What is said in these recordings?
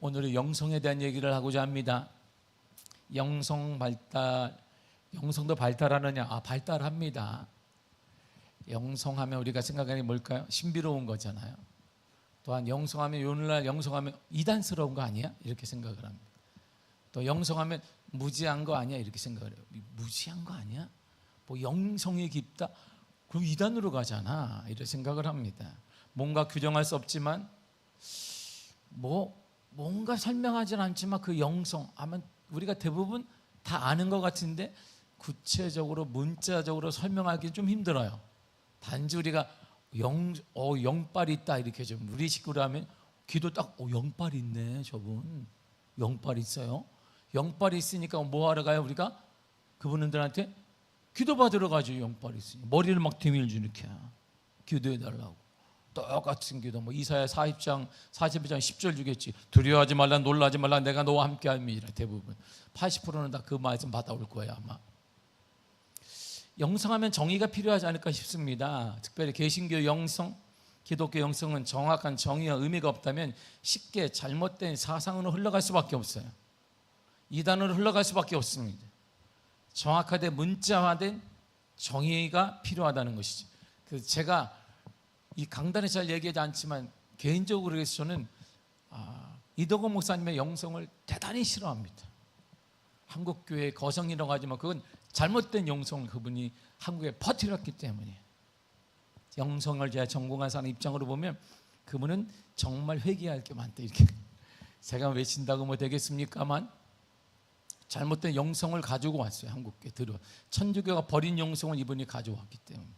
오늘은 영성에 대한 얘기를 하고자 합니다. 영성 발달, 영성도 발달하느냐? 발달합니다. 영성하면 우리가 생각하는 게 뭘까요? 신비로운 거잖아요. 또한 영성하면 오늘날 영성하면 이단스러운 거 아니야? 이렇게 생각을 합니다. 또 영성하면 무지한 거 아니야? 이렇게 생각을 해요. 무지한 거 아니야? 뭐 영성이 깊다? 그럼 이단으로 가잖아. 이런 생각을 합니다. 뭔가 규정할 수 없지만 뭔가 설명하지는 않지만 그 영성 하면 우리가 대부분 다 아는 것 같은데 구체적으로 문자적으로 설명하기 좀 힘들어요. 단지 우리가 영빨이 있다 이렇게 좀 우리 식구로 하면 기도 딱 영빨이 있네 저분 영빨이 있어요. 영빨이 있으니까 뭐 하러 가요? 우리가 그분들한테 기도받으러 가죠. 영빨이 있으니 머리를 막 뒤밀지 이렇게 기도해달라고. 똑같은 기도 이사야 42장 10절 주겠지. 두려워하지 말라 놀라지 말라 내가 너와 함께 함이라. 대부분 80%는 다 그 말씀 받아올 거예요 아마. 영성하면 정의가 필요하지 않을까 싶습니다. 특별히 개신교 영성, 기독교 영성은 정확한 정의와 의미가 없다면 쉽게 잘못된 사상으로 흘러갈 수밖에 없어요. 이단으로 흘러갈 수밖에 없습니다. 정확하게 문자화된 정의가 필요하다는 것이죠. 그래서 제가 이 강단에 잘 얘기하지 않지만 개인적으로 해서 저는 이덕호 목사님의 영성을 대단히 싫어합니다. 한국교회 거성이라고 하지만 그건 잘못된 영성을 그분이 한국에 퍼뜨렸기 때문에 영성을 제가 전공한 사람 입장으로 보면 그분은 정말 회개할 게 많다 이렇게 제가 외친다고 뭐 되겠습니까만 잘못된 영성을 가지고 왔어요. 한국에 들어 천주교가 버린 영성을 이분이 가져왔기 때문에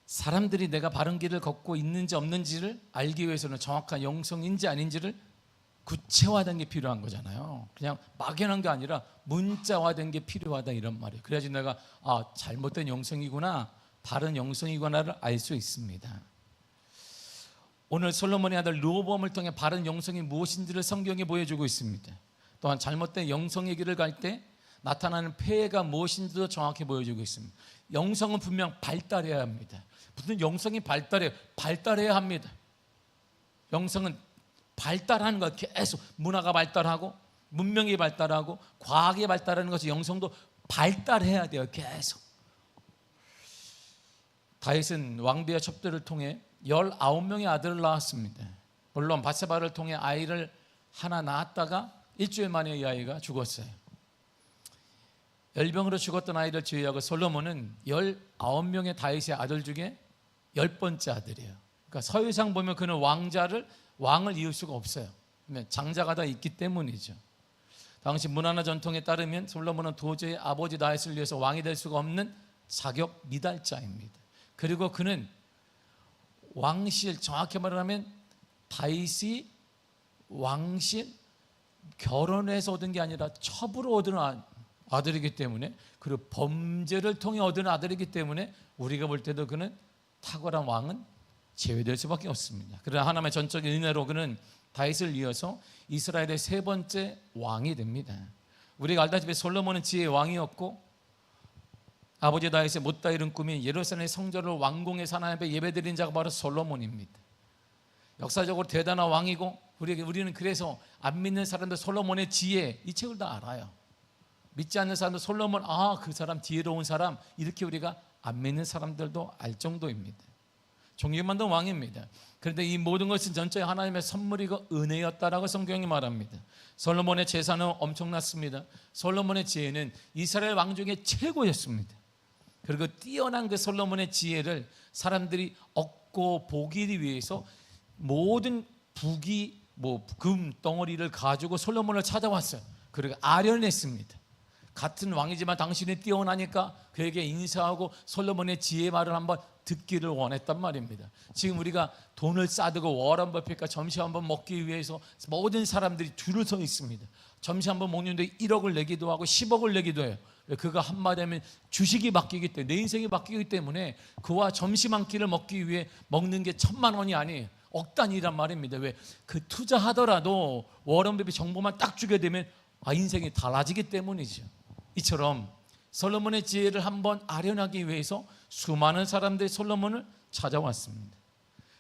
사람들이 내가 바른 길을 걷고 있는지 없는지를 알기 위해서는 정확한 영성인지 아닌지를 구체화된 게 필요한 거잖아요. 그냥 막연한 게 아니라 문자화된 게 필요하다 이런 말이에요. 그래야지 내가 잘못된 영성이구나 바른 영성이구나를 알 수 있습니다. 오늘 솔로몬의 아들 르호보암을 통해 바른 영성이 무엇인지를 성경에 보여주고 있습니다. 또한 잘못된 영성의 길을 갈 때 나타나는 폐해가 무엇인지도 정확히 보여주고 있습니다. 영성은 분명 발달해야 합니다. 무슨 영성이 발달해야 합니다. 영성은 발달하는 것, 계속 문화가 발달하고 문명이 발달하고 과학이 발달하는 것이 영성도 발달해야 돼요. 계속. 다윗은 왕비의 첩들을 통해 19명의 아들을 낳았습니다. 물론 바세바를 통해 아이를 하나 낳았다가 일주일 만에 이 아이가 죽었어요. 열병으로 죽었던 아이를 제외하고 솔로몬은 19명의 다윗의 아들 중에 10번째 아들이에요. 그러니까 서유상 보면 그는 왕을 이을 수가 없어요. 장자가 다 있기 때문이죠. 당시 문화나 전통에 따르면 솔로몬은 도저히 아버지 다윗을 위해서 왕이 될 수가 없는 자격 미달자입니다. 그리고 그는 왕실, 정확히 말하면 다윗이 왕실 결혼해서 얻은 게 아니라 첩으로 얻은 아들이기 때문에, 그리고 범죄를 통해 얻은 아들이기 때문에 우리가 볼 때도 그는 탁월한 왕은 제외될 수밖에 없습니다. 그러나 하나님의 전적인 은혜로 그는 다윗을 이어서 이스라엘의 세 번째 왕이 됩니다. 우리가 알다시피 솔로몬은 지혜의 왕이었고 아버지 다윗의 못다 이룬 꿈이 예루살렘의 성전을 왕궁의 하나님 앞에 예배드린 자가 바로 솔로몬입니다. 역사적으로 대단한 왕이고 우리는 그래서 안 믿는 사람들 솔로몬의 지혜 이 책을 다 알아요. 믿지 않는 사람도 솔로몬 그 사람 지혜로운 사람 이렇게 우리가 안 믿는 사람들도 알 정도입니다. 존귀만한 왕입니다. 그런데 이 모든 것은 전체 하나님의 선물이고 은혜였다라고 성경이 말합니다. 솔로몬의 재산은 엄청났습니다. 솔로몬의 지혜는 이스라엘 왕 중에 최고였습니다. 그리고 뛰어난 그 솔로몬의 지혜를 사람들이 얻고 보기 위해서 모든 부귀 금 덩어리를 가지고 솔로몬을 찾아왔어요. 그리고 아련했습니다. 같은 왕이지만 당신이 뛰어나니까 그에게 인사하고 솔로몬의 지혜 말을 한번 듣기를 원했단 말입니다. 지금 우리가 돈을 싸두고 워런 버핏과 점심 한번 먹기 위해서 모든 사람들이 줄을 서 있습니다. 점심 한번 먹는데 1억을 내기도 하고 10억을 내기도 해요. 그가 한마디 하면 주식이 바뀌기 때문에, 내 인생이 바뀌기 때문에 그와 점심 한 끼를 먹기 위해 먹는 게 1,000만 원이 아니에요. 억 단위란 말입니다. 왜? 그 투자하더라도 워런 버핏 정보만 딱 주게 되면 인생이 달라지기 때문이죠. 이처럼 솔로몬의 지혜를 한번 아련하기 위해서 수많은 사람들이 솔로몬을 찾아왔습니다.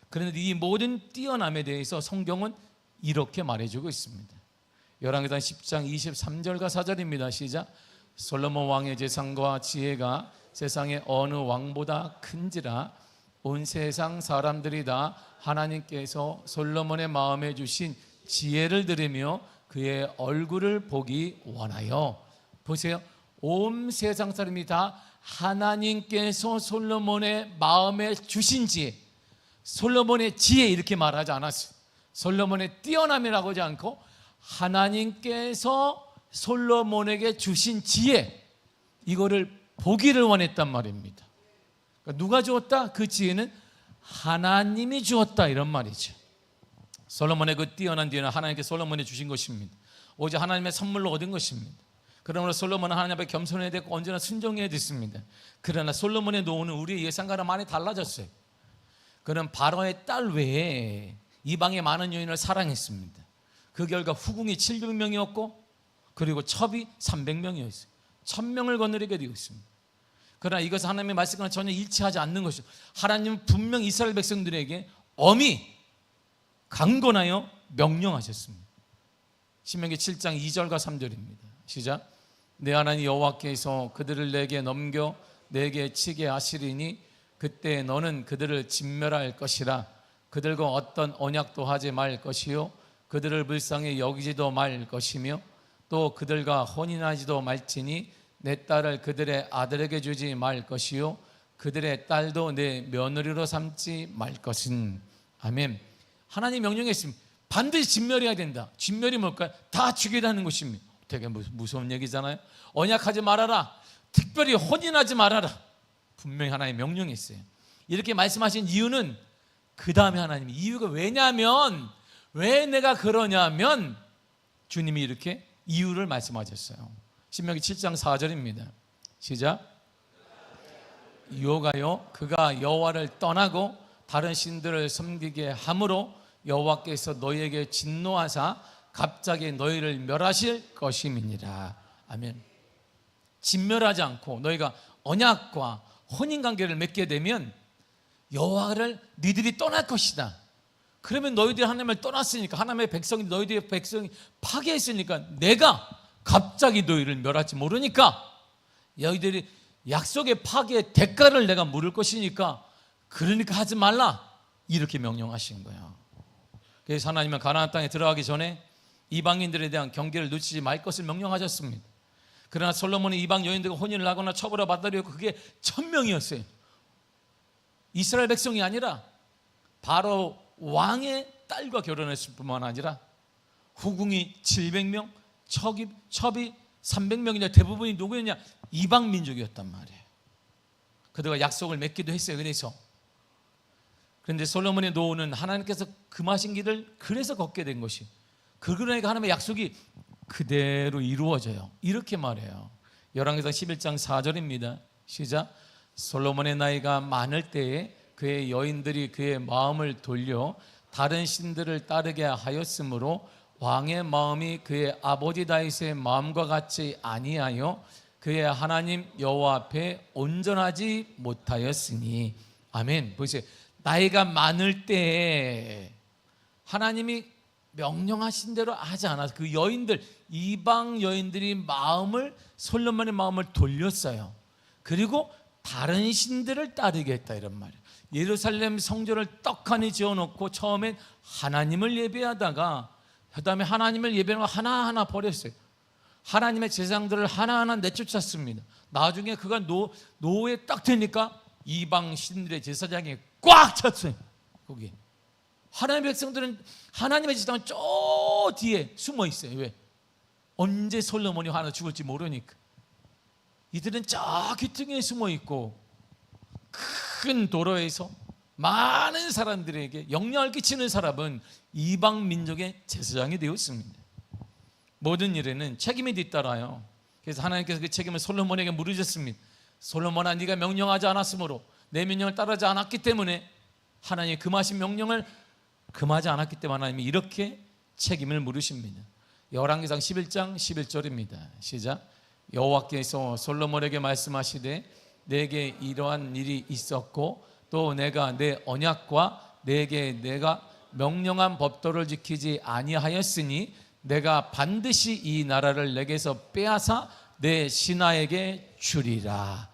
그런데 이 모든 뛰어남에 대해서 성경은 이렇게 말해주고 있습니다. 열왕기상 10장 23절과 4절입니다. 시작. 솔로몬 왕의 재산과 지혜가 세상의 어느 왕보다 큰지라 온 세상 사람들이 다 하나님께서 솔로몬의 마음에 주신 지혜를 들으며 그의 얼굴을 보기 원하여. 보세요. 온 세상 사람이 다 하나님께서 솔로몬의 마음에 주신 지혜, 솔로몬의 지혜 이렇게 말하지 않았어요. 솔로몬의 뛰어남이라고 하지 않고 하나님께서 솔로몬에게 주신 지혜, 이거를 보기를 원했단 말입니다. 그러니까 누가 주었다? 그 지혜는 하나님이 주었다, 이런 말이죠. 솔로몬의 그 뛰어난 지혜는 하나님께 솔로몬에 주신 것입니다. 오직 하나님의 선물로 얻은 것입니다. 그러므로 솔로몬은 하나님 앞에 겸손해야 되고 언제나 순종해야 됐습니다. 그러나 솔로몬의 노후는 우리의 예상과는 많이 달라졌어요. 그는 바로의 딸 외에 이방의 많은 여인을 사랑했습니다. 그 결과 후궁이 700명이었고 그리고 첩이 300명이었어요. 1000명을 거느리게 되어 있습니다. 그러나 이것은 하나님의 말씀과 전혀 일치하지 않는 것이죠. 하나님은 분명 이스라엘 백성들에게 엄히 강권하여 명령하셨습니다. 신명기 7장 2절과 3절입니다. 시작. 내 하나님 여호와께서 그들을 내게 넘겨 내게 치게 하시리니 그때 너는 그들을 진멸할 것이라. 그들과 어떤 언약도 하지 말 것이요 그들을 불쌍히 여기지도 말 것이며 또 그들과 혼인하지도 말지니 내 딸을 그들의 아들에게 주지 말 것이요 그들의 딸도 내 며느리로 삼지 말 것은. 아멘. 하나님 명령했습니다. 반드시 진멸해야 된다. 진멸이 뭘까요? 다 죽이라는 것입니다. 되게 무서운 얘기잖아요. 언약하지 말아라. 특별히 혼인하지 말아라. 분명히 하나님 명령했어요. 이렇게 말씀하신 이유는 그 다음에 하나님이 이유가 왜냐면, 왜 내가 그러냐면 주님이 이렇게 이유를 말씀하셨어요. 신명기 7장 4절입니다. 시작. 유혹하여 그가 여호와를 떠나고 다른 신들을 섬기게 함으로 여호와께서 너희에게 진노하사 갑자기 너희를 멸하실 것임이니라. 아멘. 진멸하지 않고 너희가 언약과 혼인관계를 맺게 되면 여호와를 니들이 떠날 것이다. 그러면 너희들이 하나님을 떠났으니까, 하나님의 백성이, 너희들의 백성이 파괴했으니까 내가 갑자기 너희를 멸할지 모르니까 너희들이 약속의 파괴의 대가를 내가 물을 것이니까 그러니까 하지 말라, 이렇게 명령하신 거예요. 그래서 하나님은 가나안 땅에 들어가기 전에 이방인들에 대한 경계를 놓치지 말 것을 명령하셨습니다. 그러나 솔로몬이 이방 여인들과 혼인을 하거나 처벌을 받으려고 그게 1000명이었어요. 이스라엘 백성이 아니라 바로 왕의 딸과 결혼했을 뿐만 아니라 후궁이 700명, 첩이 300명이냐, 대부분이 누구였냐? 이방 민족이었단 말이에요. 그들과 약속을 맺기도 했어요. 그런데 솔로몬의 노후는 하나님께서 금하신 길을 그래서 걷게 된 것이, 그러니까 하나님의 약속이 그대로 이루어져요. 이렇게 말해요. 열왕기상 11장 4절입니다. 시작. 솔로몬의 나이가 많을 때에 그의 여인들이 그의 마음을 돌려 다른 신들을 따르게 하였으므로 왕의 마음이 그의 아버지 다윗의 마음과 같이 아니하여 그의 하나님 여호와 앞에 온전하지 못하였으니. 아멘. 보세요. 나이가 많을 때에 하나님이 명령하신 대로 하지 않아서 그 여인들, 이방 여인들이 솔로몬의 마음을 돌렸어요. 그리고 다른 신들을 따르게 했다, 이런 말이에요. 예루살렘 성전을 떡하니 지어놓고 처음엔 하나님을 예배하다가 그다음에 하나님을 예배하는 거 하나하나 버렸어요. 하나님의 제사장들을 하나하나 내쫓았습니다. 나중에 그가 노후에 딱 되니까 이방 신들의 제사장이 꽉 찼어요. 거기 하나님의 백성들은 하나님의 제사장은 저 뒤에 숨어 있어요. 왜? 언제 솔로몬이 하나 죽을지 모르니까. 이들은 저 귀퉁이에 숨어 있고 큰 도로에서 많은 사람들에게 영향을 끼치는 사람은 이방 민족의 제사장이 되었습니다. 모든 일에는 책임이 뒤따라요. 그래서 하나님께서 그 책임을 솔로몬에게 물으셨습니다. 솔로몬아, 네가 명령하지 않았으므로, 내 명령을 따르지 않았기 때문에, 하나님이 금하신 명령을 금하지 않았기 때문에 하나님이 이렇게 책임을 물으십니다. 열왕기상 11장 11절입니다. 시작. 여호와께서 솔로몬에게 말씀하시되 내게 이러한 일이 있었고 또 내가 내 언약과 내게 내가 명령한 법도를 지키지 아니하였으니 내가 반드시 이 나라를 내게서 빼앗아 내 신하에게 주리라.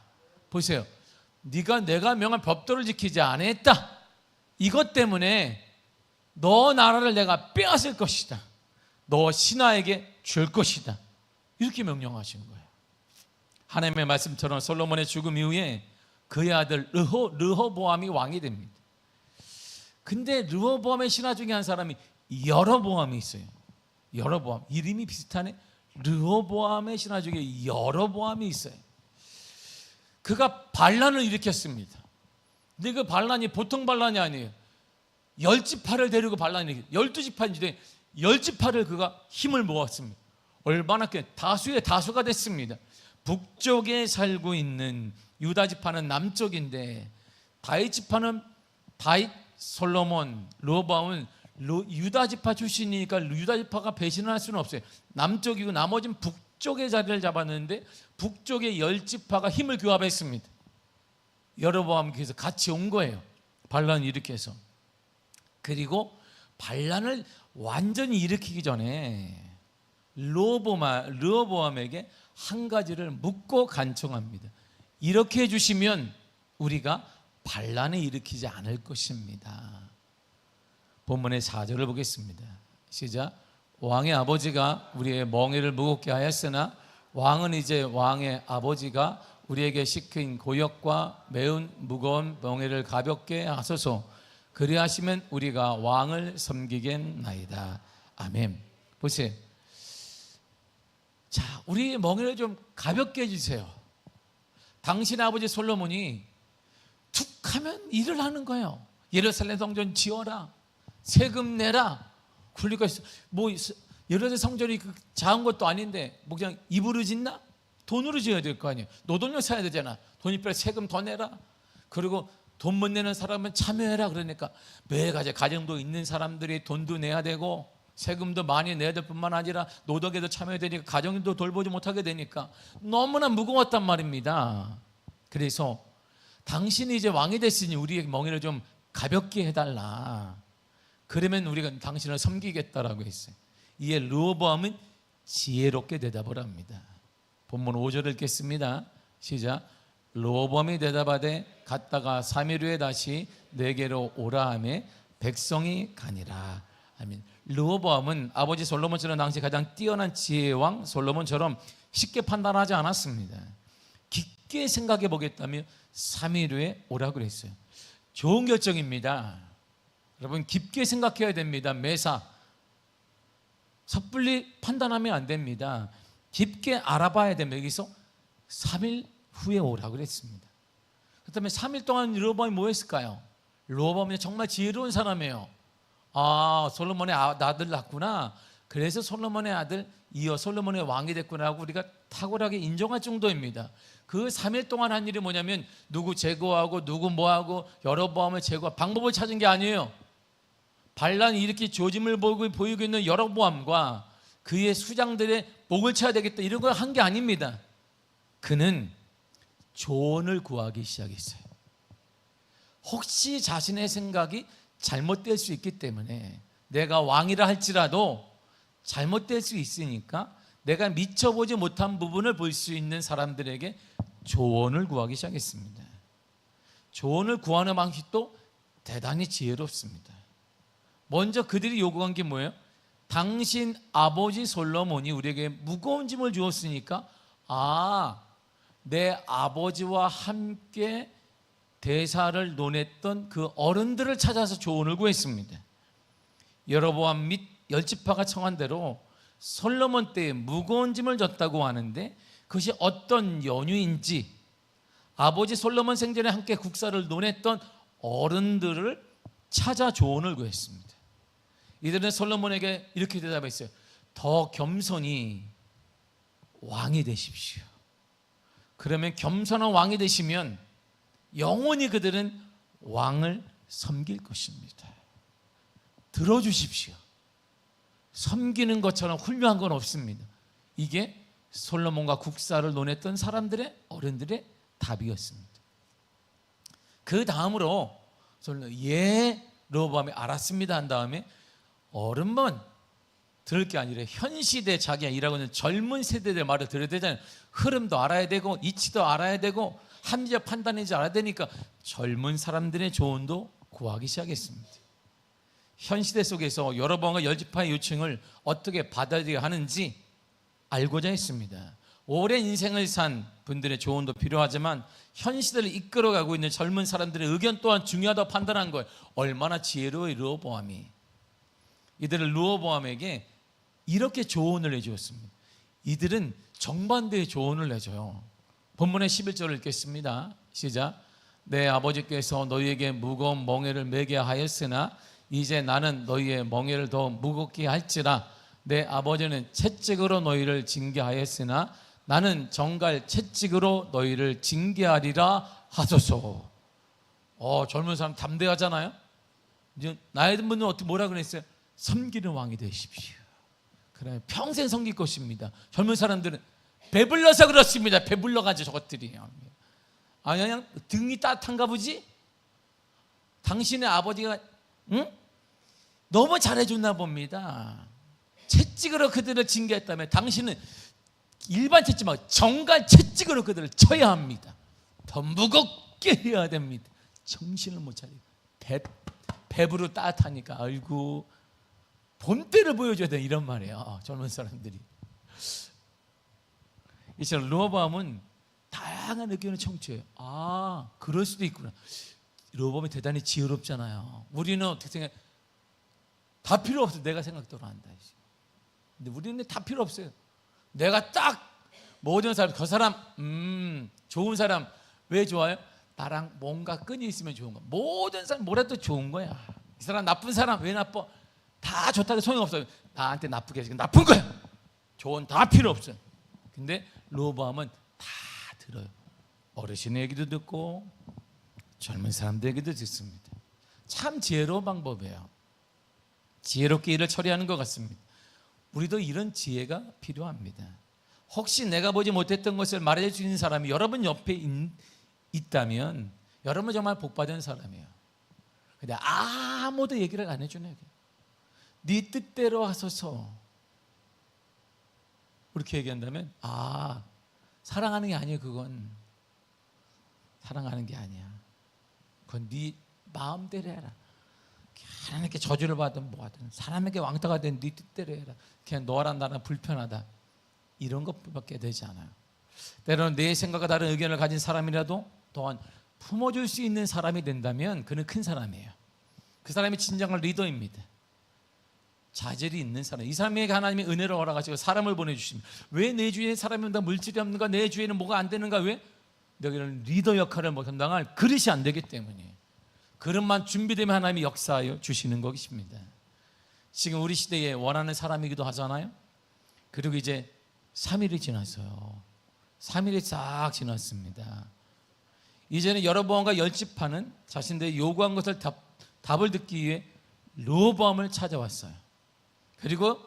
보세요. 네가 내가 명한 법도를 지키지 아니했다. 이것 때문에 너 나라를 내가 빼앗을 것이다. 너 신하에게 줄 것이다. 이렇게 명령하신 거예요. 하나님의 말씀처럼 솔로몬의 죽음 이후에 그의 아들 르호보암이 왕이 됩니다. 근데 르호보암의 신하 중에 한 사람이 여로보암이 있어요. 여로보암. 이름이 비슷하네. 르호보암의 신하 중에 여로보암이 있어요. 그가 반란을 일으켰습니다. 근데 그 반란이 보통 반란이 아니에요. 10지파를 데리고 반란이 12지파인데 10지파를 그가 힘을 모았습니다. 얼마나 다수의 다수가 됐습니다. 북쪽에 살고 있는 유다지파는 남쪽인데 다윗지파는 다윗, 솔로몬, 르호보암은 유다지파 출신이니까 유다지파가 배신을 할 수는 없어요. 남쪽이고 나머지는 북쪽의 자리를 잡았는데 북쪽의 10지파가 힘을 교합했습니다. 여로보암께서 같이 온 거예요. 반란을 일으켜서. 그리고 반란을 완전히 일으키기 전에 르호보암에게 한 가지를 묻고 간청합니다. 이렇게 해주시면 우리가 반란을 일으키지 않을 것입니다. 본문의 4절을 보겠습니다. 시작. 왕의 아버지가 우리의 멍에를 무겁게 하였으나 왕은 이제 왕의 아버지가 우리에게 시킨 고역과 매운 무거운 멍에를 가볍게 하소서. 그리하시면 우리가 왕을 섬기겠나이다. 아멘. 보세요. 자, 우리 멍에를 좀 가볍게 해주세요. 당신의 아버지 솔로몬이 툭 하면 일을 하는 거예요. 예루살렘 성전 지어라, 세금 내라. 그러니까 뭐 예루살렘 성전이 작은 것도 아닌데 뭐 그냥 입으로 짓나? 돈으로 지어야 될 거 아니에요. 노동력 사야 되잖아. 돈이 필요해. 세금 더 내라. 그리고 돈 못 내는 사람은 참여해라. 그러니까 매가지 가정도 있는 사람들이 돈도 내야 되고 세금도 많이 내야 될 뿐만 아니라 노동에도 참여해야 되니까 가정도 돌보지 못하게 되니까 너무나 무거웠단 말입니다. 그래서 당신이 이제 왕이 됐으니 우리의 멍에를 좀 가볍게 해달라. 그러면 우리가 당신을 섬기겠다라고 했어요. 이에 르호보암은 지혜롭게 대답을 합니다. 본문 5절을 읽겠습니다. 시작. 르호보암이 대답하되 갔다가 3일 후에 다시 내게로 오라 하매 백성이 가니라. 아멘. 르호보암은 아버지 솔로몬처럼 당시 가장 뛰어난 지혜의 왕 솔로몬처럼 쉽게 판단하지 않았습니다. 깊게 생각해 보겠다며 3일 후에 오라고 그랬어요. 좋은 결정입니다. 여러분 깊게 생각해야 됩니다. 매사 섣불리 판단하면 안 됩니다. 깊게 알아봐야 됩니다. 여기서 3일 후에 오라고 그랬습니다. 그다음에 3일 동안 르호보암이 뭐 했을까요? 르호보암이 정말 지혜로운 사람이에요. 아, 솔로몬의 아들 낳구나. 그래서 솔로몬의 아들 이어 솔로몬의 왕이 됐구나 하고 우리가 탁월하게 인정할 정도입니다. 그 3일 동안 한 일이 뭐냐면 누구 제거하고 누구 뭐하고 여로보암을 제거할 방법을 찾은 게 아니에요. 반란이 이렇게 조짐을 보이고 있는 여로보암과 그의 수장들의 목을 쳐야 되겠다 이런 걸 한 게 아닙니다. 그는 조언을 구하기 시작했어요. 혹시 자신의 생각이 잘못될 수 있기 때문에 내가 왕이라 할지라도 잘못될 수 있으니까 내가 미쳐보지 못한 부분을 볼 수 있는 사람들에게 조언을 구하기 시작했습니다. 조언을 구하는 방식도 대단히 지혜롭습니다. 먼저 그들이 요구한 게 뭐예요? 당신 아버지 솔로몬이 우리에게 무거운 짐을 주었으니까 내 아버지와 함께 대사를 논했던 그 어른들을 찾아서 조언을 구했습니다. 여로보암 및 10지파가 청한 대로 솔로몬 때에 무거운 짐을 졌다고 하는데 그것이 어떤 연유인지 아버지 솔로몬 생전에 함께 국사를 논했던 어른들을 찾아 조언을 구했습니다. 이들은 솔로몬에게 이렇게 대답했어요. 더 겸손히 왕이 되십시오. 그러면 겸손한 왕이 되시면 영원히 그들은 왕을 섬길 것입니다. 들어주십시오. 섬기는 것처럼 훌륭한 건 없습니다. 이게 솔로몬과 국사를 논했던 사람들의 어른들의 답이었습니다. 그 다음으로 르호보암이 알았습니다 한 다음에 어른만 들을 게 아니라 현 시대 자기가 일하고 있는 젊은 세대들 말을 들어야 되잖아요. 흐름도 알아야 되고 이치도 알아야 되고 합리적 판단인지 알아야 되니까 젊은 사람들의 조언도 구하기 시작했습니다. 현 시대 속에서 여러분과 열지파의 요청을 어떻게 받아들여야 하는지 알고자 했습니다. 오랜 인생을 산 분들의 조언도 필요하지만 현 시대를 이끌어가고 있는 젊은 사람들의 의견 또한 중요하다고 판단한 거예요. 얼마나 지혜로워요 르호보암이. 이들은 르호보암에게 이렇게 조언을 해주었습니다. 이들은 정반대의 조언을 해줘요. 본문의 11절을 읽겠습니다. 시작. 내 아버지께서 너희에게 무거운 멍에를 매게 하였으나 이제 나는 너희의 멍에를 더 무겁게 할지라. 내 아버지는 채찍으로 너희를 징계하였으나 나는 정갈 채찍으로 너희를 징계하리라 하소서. 젊은 사람 담대하잖아요. 이제 나이 든 분은 어떻게 뭐라 그랬어요? 섬기는 왕이 되십시오. 그래 평생 섬길 것입니다. 젊은 사람들은 배불러서 그렇습니다. 배불러가지고 저것들이 그냥 등이 따뜻한가 보지? 당신의 아버지가 너무 잘해줬나 봅니다. 채찍으로 그들을 징계했다면 당신은 일반 채찍 말고 정갈 채찍으로 그들을 쳐야 합니다. 더 무겁게 해야 됩니다. 정신을 못 차리고 배부로 따뜻하니까 아이고 본때를 보여줘야 돼 이런 말이에요. 젊은 사람들이. 이처럼 르호보암은 다양한 의견을 청취해요. 그럴 수도 있구나. 르호보암이 대단히 지혜롭잖아요. 우리는 어떻게 생각해? 다 필요 없어. 내가 생각대로 한다. 근데 우리는 다 필요 없어요. 내가 딱 모든 사람, 그 사람 좋은 사람 왜 좋아요? 나랑 뭔가 끈이 있으면 좋은 거야. 모든 사람 뭐라도 좋은 거야. 이 사람 나쁜 사람 왜 나빠? 다 좋다고 소용없어요. 나한테 나쁘게 해서 나쁜 거야. 조언 다 필요 없어요. 근데 르호보암은 다 들어요. 어르신의 얘기도 듣고 젊은 사람들 얘기도 듣습니다. 참 지혜로운 방법이에요. 지혜롭게 일을 처리하는 것 같습니다. 우리도 이런 지혜가 필요합니다. 혹시 내가 보지 못했던 것을 말해 줄 수 있는 사람이 여러분 옆에 있다면 여러분 정말 복받은 사람이에요. 근데 아무도 얘기를 안 해주네. 네 뜻대로 하소서. 그렇게 얘기한다면 사랑하는 게 아니에요. 그건 사랑하는 게 아니야. 그건 네 마음대로 해라. 하나님께 저주를 받든 뭐하든 사람에게 왕따가 된 네 뜻대로 해라. 그냥 너랑 나랑 불편하다 이런 것밖에 되지 않아요. 때로는 내 생각과 다른 의견을 가진 사람이라도 또한 품어줄 수 있는 사람이 된다면 그는 큰 사람이에요. 그 사람이 진정한 리더입니다. 자질이 있는 사람. 이 사람에게 하나님의 은혜를 허락하시고 사람을 보내주십니다. 왜 내 주위에 사람이 없는가? 물질이 없는가? 내 주위에는 뭐가 안 되는가? 왜? 너희는 리더 역할을 감당할 그릇이 안 되기 때문이에요. 그릇만 준비되면 하나님이 역사하여 주시는 것입니다. 지금 우리 시대에 원하는 사람이기도 하잖아요. 그리고 이제 3일이 지났어요. 3일이 싹 지났습니다. 이제는 여로보암과 열지파는 자신들이 요구한 것을 답을 듣기 위해 르호보암을 찾아왔어요. 그리고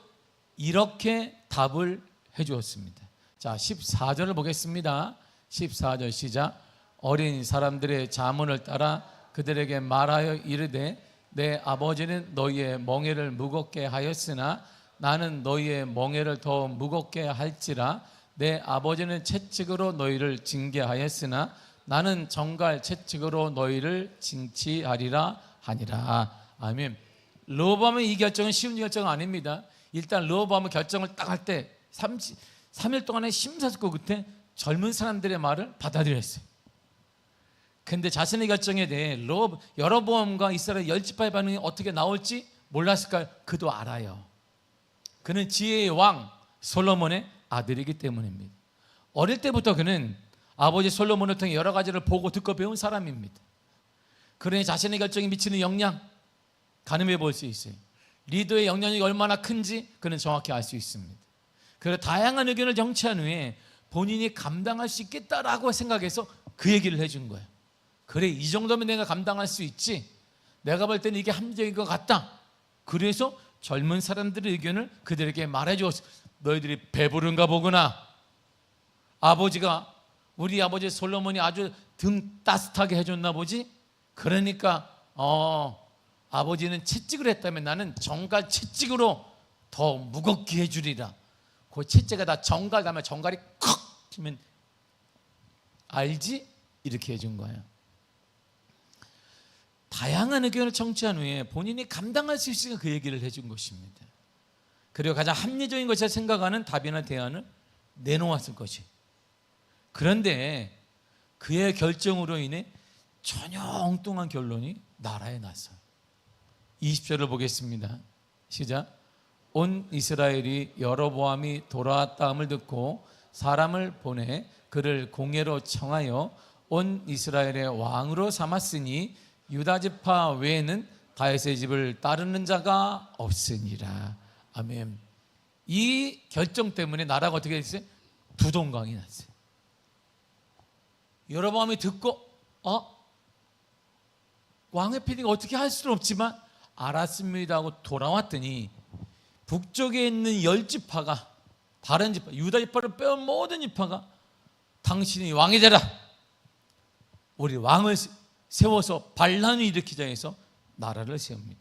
이렇게 답을 해주었습니다. 자, 14절을 보겠습니다. 14절 시작. 어린 사람들의 자문을 따라 그들에게 말하여 이르되 내 아버지는 너희의 멍에를 무겁게 하였으나 나는 너희의 멍에를 더 무겁게 할지라. 내 아버지는 채찍으로 너희를 징계하였으나 나는 정갈 채찍으로 너희를 징치하리라 하니라. 아멘. 르호보암의 이 결정은 쉬운 결정은 아닙니다. 일단 르호보암은 결정을 딱 할 때 3일 동안의 심사숙고 끝에 젊은 사람들의 말을 받아들였어요. 근데 자신의 결정에 대해 여로보암과 이스라엘 열지파의 반응이 어떻게 나올지 몰랐을까요? 그도 알아요. 그는 지혜의 왕 솔로몬의 아들이기 때문입니다. 어릴 때부터 그는 아버지 솔로몬을 통해 여러 가지를 보고 듣고 배운 사람입니다. 그러니 자신의 결정이 미치는 영향 가늠해 볼 수 있어요. 리더의 영향력이 얼마나 큰지 그는 정확히 알 수 있습니다. 그래서 다양한 의견을 정치한 후에 본인이 감당할 수 있겠다라고 생각해서 그 얘기를 해준 거예요. 그래, 이 정도면 내가 감당할 수 있지. 내가 볼 때는 이게 합리적인 것 같다. 그래서 젊은 사람들의 의견을 그들에게 말해주었어. 너희들이 배부른가 보구나. 우리 아버지 솔로몬이 아주 등 따뜻하게 해줬나 보지. 그러니까 아버지는 채찍을 했다면 나는 정갈 채찍으로 더 무겁게 해주리라. 그 채찍에다 정갈 가면 정갈이 컥 치면 알지? 이렇게 해준 거예요. 다양한 의견을 청취한 후에 본인이 감당할 수 있으니까 그 얘기를 해준 것입니다. 그리고 가장 합리적인 것이라 생각하는 답이나 대안을 내놓았을 것이. 그런데 그의 결정으로 인해 전혀 엉뚱한 결론이 나라에 났어요. 20절을 보겠습니다. 시작. 온 이스라엘이 여로보암이 돌아왔다함을 듣고 사람을 보내 그를 공회로 청하여 온 이스라엘의 왕으로 삼았으니 유다 지파 외에는 다윗의 집을 따르는 자가 없으니라. 아멘. 이 결정 때문에 나라가 어떻게 됐어요? 부동강이 났어요. 여로보암이 듣고 왕의 패딩 어떻게 할 수는 없지만 알았습니다 하고 돌아왔더니 북쪽에 있는 10지파가 다른 지파, 유다 지파를 빼온 모든 지파가 당신이 왕이 되라, 우리 왕을 세워서 반란을 일으키자 해서 나라를 세웁니다.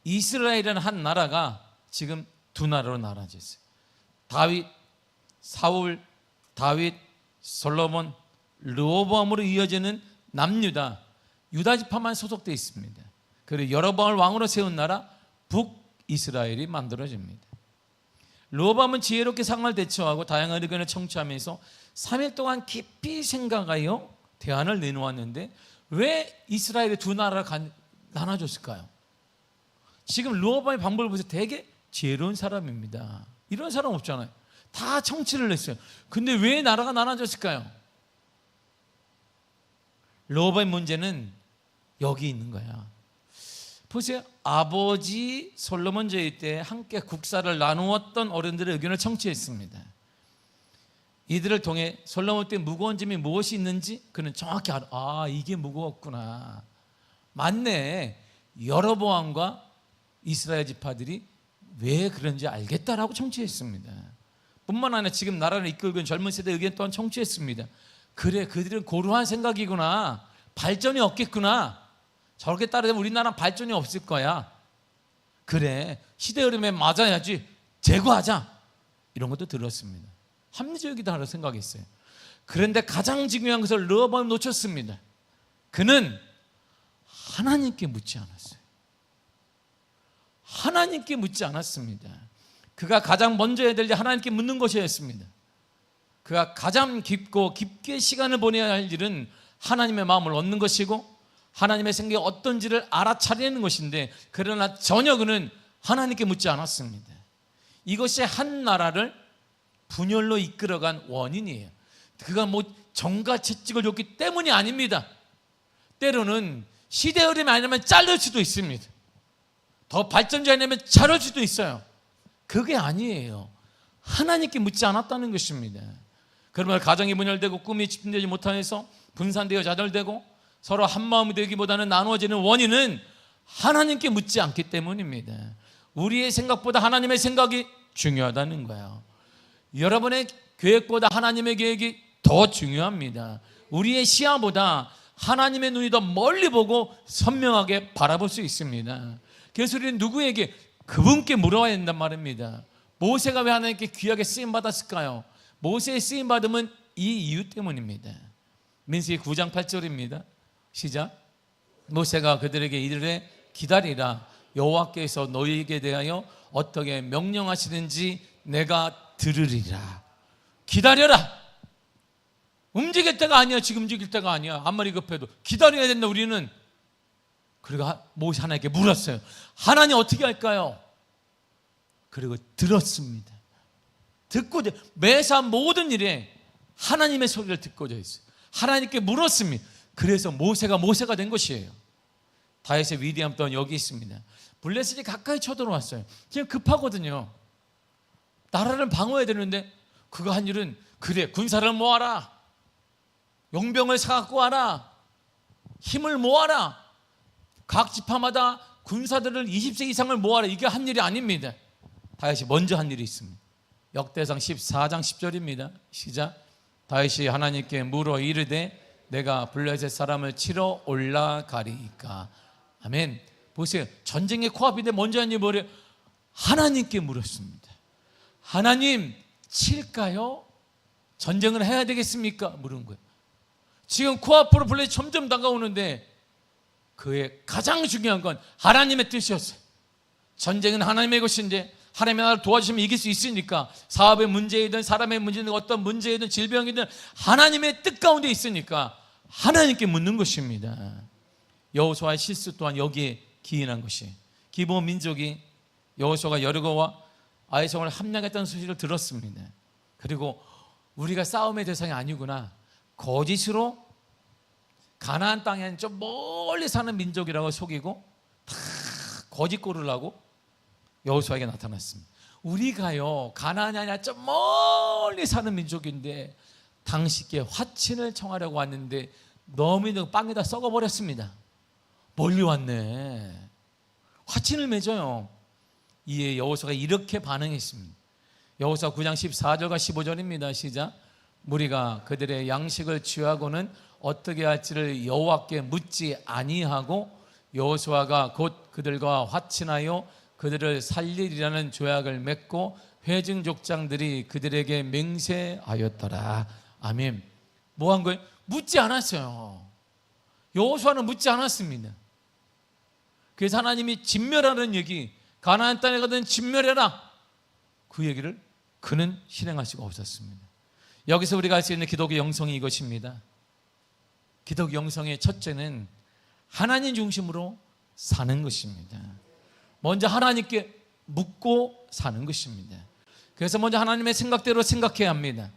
이스라엘이라는 한 나라가 지금 두 나라로 나눠졌어요. 다윗, 사울, 다윗, 솔로몬, 르호보암으로 이어지는 남유다, 유다 지파만 소속되어 있습니다. 그리고 여로보암을 왕으로 세운 나라 북이스라엘이 만들어집니다. 르호보암은 지혜롭게 상황을 대처하고 다양한 의견을 청취하면서 3일 동안 깊이 생각하여 대안을 내놓았는데 왜 이스라엘의 두 나라가 나눠졌을까요? 지금 르호보암의 방법을 보세요. 되게 지혜로운 사람입니다. 이런 사람 없잖아요. 다 청취를 했어요. 근데 왜 나라가 나눠졌을까요? 르호보암의 문제는 여기 있는 거야. 보세요. 아버지 솔로몬 제위 때 함께 국사를 나누었던 어른들의 의견을 청취했습니다. 이들을 통해 솔로몬 때 무거운 점이 무엇이 있는지 그는 정확히 알아. 이게 무거웠구나. 맞네. 여로보암과 이스라엘 지파들이 왜 그런지 알겠다라고 청취했습니다. 뿐만 아니라 지금 나라를 이끌고 있는 젊은 세대의 의견 또한 청취했습니다. 그래, 그들은 고루한 생각이구나. 발전이 없겠구나. 저렇게 따르면 우리나라는 발전이 없을 거야. 그래, 시대 흐름에 맞아야지. 제거하자. 이런 것도 들었습니다. 합리적이다라고 생각했어요. 그런데 가장 중요한 것을 르호보암이 놓쳤습니다. 그는 하나님께 묻지 않았어요. 하나님께 묻지 않았습니다. 그가 가장 먼저 해야 될 일 하나님께 묻는 것이었습니다. 그가 가장 깊게 시간을 보내야 할 일은 하나님의 마음을 얻는 것이고 하나님의 생각이 어떤지를 알아차리는 것인데, 그러나 전혀 그는 하나님께 묻지 않았습니다. 이것이 한 나라를 분열로 이끌어간 원인이에요. 그가 뭐 정가 채찍을 줬기 때문이 아닙니다. 때로는 시대 흐름이 아니면 자를 수도 있습니다. 더 발전이 아니면 자를 수도 있어요. 그게 아니에요. 하나님께 묻지 않았다는 것입니다. 그러면 가정이 분열되고 꿈이 집중되지 못하면서 분산되어 좌절되고 서로 한마음이 되기보다는 나누어지는 원인은 하나님께 묻지 않기 때문입니다. 우리의 생각보다 하나님의 생각이 중요하다는 거예요. 여러분의 계획보다 하나님의 계획이 더 중요합니다. 우리의 시야보다 하나님의 눈이 더 멀리 보고 선명하게 바라볼 수 있습니다. 그래서 우리는 누구에게? 그분께 물어야 된단 말입니다. 모세가 왜 하나님께 귀하게 쓰임받았을까요? 모세의 쓰임받음은 이 이유 때문입니다. 민수기 9장 8절입니다. 시작. 모세가 그들에게 이르되 기다리라, 여호와께서 너희에게 대하여 어떻게 명령하시는지 내가 들으리라. 기다려라. 움직일 때가 아니야. 지금 움직일 때가 아니야. 아무리 급해도 기다려야 된다. 우리는. 그리고 모세 하나님께 물었어요. 하나님 어떻게 할까요? 그리고 들었습니다. 듣고 매사 모든 일에 하나님의 소리를 듣고자 했어요. 하나님께 물었습니다. 그래서 모세가 된 것이에요. 다윗의 위대함 또한 여기 있습니다. 블레셋이 가까이 쳐들어왔어요. 지금 급하거든요. 나라를 방어해야 되는데 그가 한 일은 그래, 군사를 모아라, 용병을 사갖고 와라, 힘을 모아라, 각 지파마다 군사들을 20세 이상을 모아라. 이게 한 일이 아닙니다. 다윗이 먼저 한 일이 있습니다. 역대상 14장 10절입니다. 시작. 다윗이 하나님께 물어 이르되 내가 블레셋 사람을 치러 올라가리이까. 아멘. 보세요. 전쟁의 코앞인데 먼저 한 일이 뭐래요? 하나님께 물었습니다. 하나님, 칠까요? 전쟁을 해야 되겠습니까? 물은 거예요. 지금 코앞으로 블레셋이 점점 다가오는데 그의 가장 중요한 건 하나님의 뜻이었어요. 전쟁은 하나님의 것인데 하나님의 나라를 도와주시면 이길 수 있으니까, 사업의 문제이든 사람의 문제이든 어떤 문제이든 질병이든 하나님의 뜻 가운데 있으니까 하나님께 묻는 것입니다. 여호수아의 실수 또한 여기에 기인한 것이, 기브온 민족이 여호수아가 여리고와 아이성을 함락했다는 소식을 들었습니다. 그리고 우리가 싸움의 대상이 아니구나, 거짓으로 가나안 땅에 좀 멀리 사는 민족이라고 속이고 다 거짓골을 하고 여호수아에게 나타났습니다. 우리가요, 가나안이 아니라 좀 멀리 사는 민족인데 당신께 화친을 청하려고 왔는데 너무 빵에다 썩어버렸습니다. 멀리 왔네, 화친을 맺어요. 이에 여호수아가 이렇게 반응했습니다. 여호수아 9장 14절과 15절입니다. 시작. 무리가 그들의 양식을 취하고는 어떻게 할지를 여호와께 묻지 아니하고 여호수아가 곧 그들과 화친하여 그들을 살리리라는 조약을 맺고 회중 족장들이 그들에게 맹세하였더라. 아멘. 뭐 한 거예요? 묻지 않았어요. 여호수아는 묻지 않았습니다. 그래서 하나님이 진멸하는 얘기, 가나안 땅에 가든 진멸해라, 그 얘기를 그는 실행할 수가 없었습니다. 여기서 우리가 할 수 있는 기독의 영성이 이것입니다. 기독 영성의 첫째는 하나님 중심으로 사는 것입니다. 먼저 하나님께 묻고 사는 것입니다. 그래서 먼저 하나님의 생각대로 생각해야 합니다.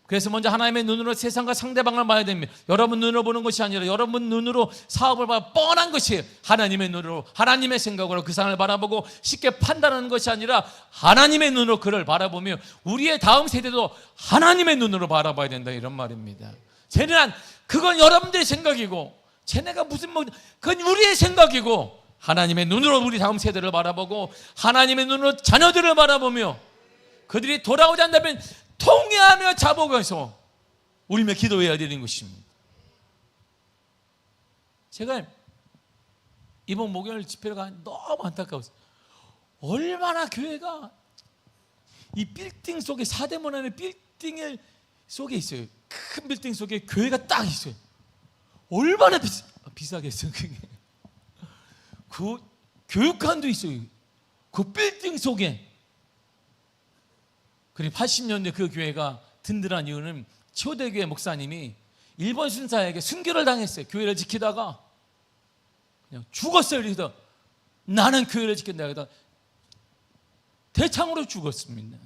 그래서 먼저 하나님의 눈으로 세상과 상대방을 봐야 됩니다. 여러분 눈으로 보는 것이 아니라 여러분 눈으로 사업을 봐, 뻔한 것이에요. 하나님의 눈으로, 하나님의 생각으로 그 상을 바라보고 쉽게 판단하는 것이 아니라 하나님의 눈으로 그를 바라보며 우리의 다음 세대도 하나님의 눈으로 바라봐야 된다, 이런 말입니다. 쟤는 그건 여러분들의 생각이고, 쟤네가 무슨 그건 우리의 생각이고, 하나님의 눈으로 우리 다음 세대를 바라보고 하나님의 눈으로 자녀들을 바라보며 그들이 돌아오지 않다면 통회하며 자복해서 울며 기도해야 되는 것입니다. 제가 이번 목요일 집회를 가면 너무 안타까웠어요. 얼마나 교회가 이 빌딩 속에, 사대문 안에 빌딩 속에 있어요. 큰 빌딩 속에 교회가 딱 있어요. 얼마나 비싸겠어요 그게. 그 교육관도 있어요, 그 빌딩 속에. 그리고 80년대 그 교회가 든든한 이유는 초대교회 목사님이 일본 순사에게 순교를 당했어요. 교회를 지키다가 그냥 죽었어요. 그래서 나는 교회를 지킨다 해서 대창으로 죽었습니다.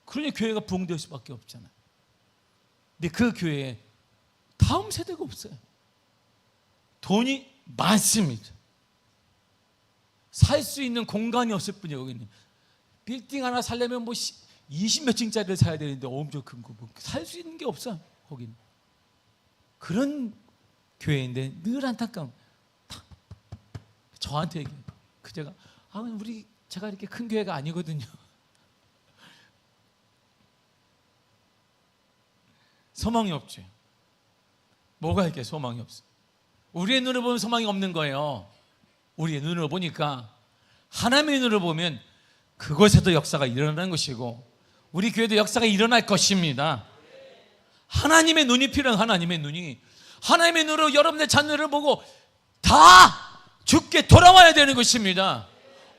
그러니 교회가 부흥될 수밖에 없잖아요. 근데 그 교회에 다음 세대가 없어요. 돈이 많습니다. 살 수 있는 공간이 없을 뿐이에요. 여기는 빌딩 하나 살려면 뭐 20몇 층짜리를 사야 되는데 엄청 큰 거 살 수 있는 게 없어. 거기는 그런 교회인데 늘 안타까움. 저한테 얘기해요. 제가 제가 이렇게 큰 교회가 아니거든요. 소망이 없죠. 뭐가 이렇게 소망이 없어? 우리의 눈으로 보면 소망이 없는 거예요. 우리의 눈으로 보니까, 하나님의 눈으로 보면 그곳에도 역사가 일어나는 것이고 우리 교회도 역사가 일어날 것입니다. 하나님의 눈이 필요한, 하나님의 눈이, 하나님의 눈으로 여러분의 자녀를 보고 다 죽게 돌아와야 되는 것입니다.